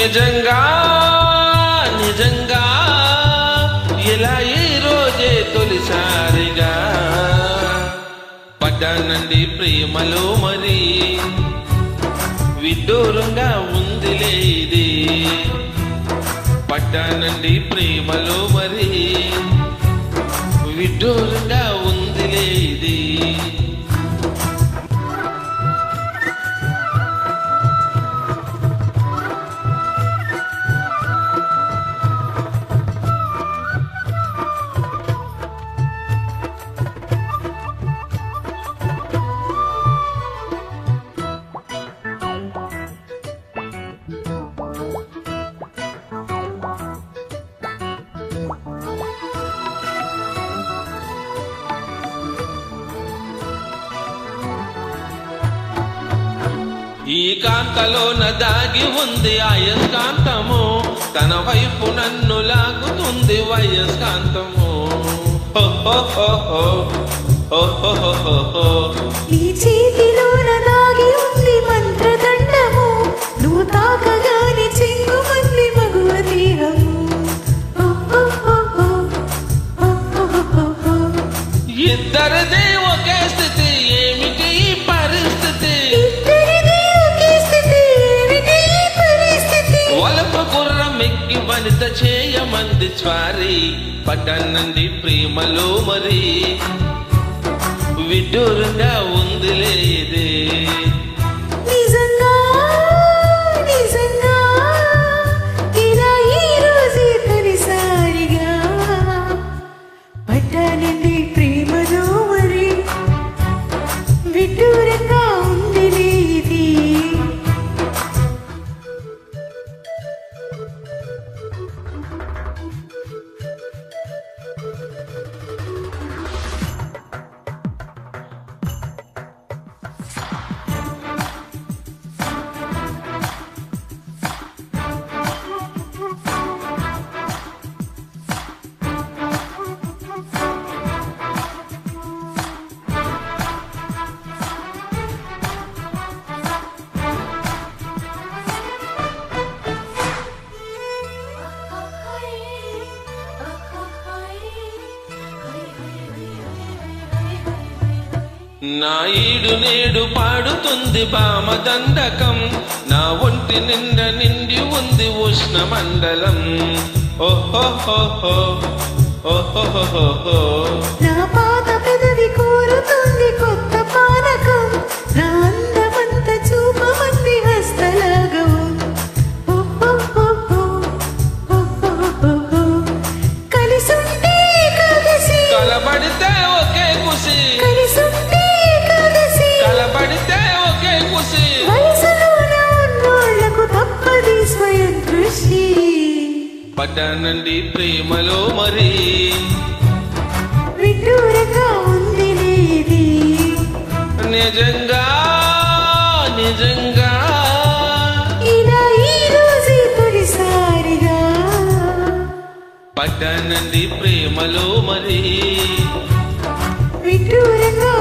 నిజంగా నిజంగా ఇలా ఈ రోజే తొలిసారిగా పడ్డానండి ప్రేమలో మరి విడ్డూరంగా ఉందిలే ఇది పడ్డానండి ప్రేమలో మరి విడ్డూరంగా ఉందిలే ఇది ఈ కాంతలోన దాగి ఉంది అయస్కాంతము తన వైపు నన్ను లాగుతుంది వయస్కాంతము ఈ చేతిలోన దాగి ఉంది మంత్రదండము నువ్వు తాకగానే చెంగుమంది మగువ దేహము ఇద్దరిదే ఒకే స్థితి ఏమిటి ఈ పరిస్థితి వలపు గుర్రం ఎక్కి వనిత చేయమంది స్వారీ పడ్డానండి ప్రేమలో మరి విడ్డూరంగా ఉందిలే ఇది నిజంగా నిజంగా ఇలా ఈ రోజే తొలిసారిగా పడ్డానండి ప్రేమలో మరి విడ్డూరంగా ఉందిలే ఇది నా ఈడు నేడు పాడుతుంది భామదండకం నా ఒంటి నిండా నిండి ఉంది ఉష్ణ మండలం ఓహోహోహో ఓహోహోహో నా పాత పెదవి కోరుతుంది కొత్త పానకం నా అందమంత చూపమంది హస్తలాగవు కలిసుంటే కలిసి కలబడితే ఒకే కుసి కలిసుంటే కలిసి కలబడితే ఒకే కుసి వయసులోన ఉన్నోళ్లకు తప్పది స్వయం కృషి పడ్డానండి ప్రేమలో మరి విడ్డూరంగా ఉంది ఇది నిజంగా నిజంగా ఇలా ఈ రోజే తొలిసారిగా పడ్డానండి ప్రేమలో మరి విడ్డూరంగా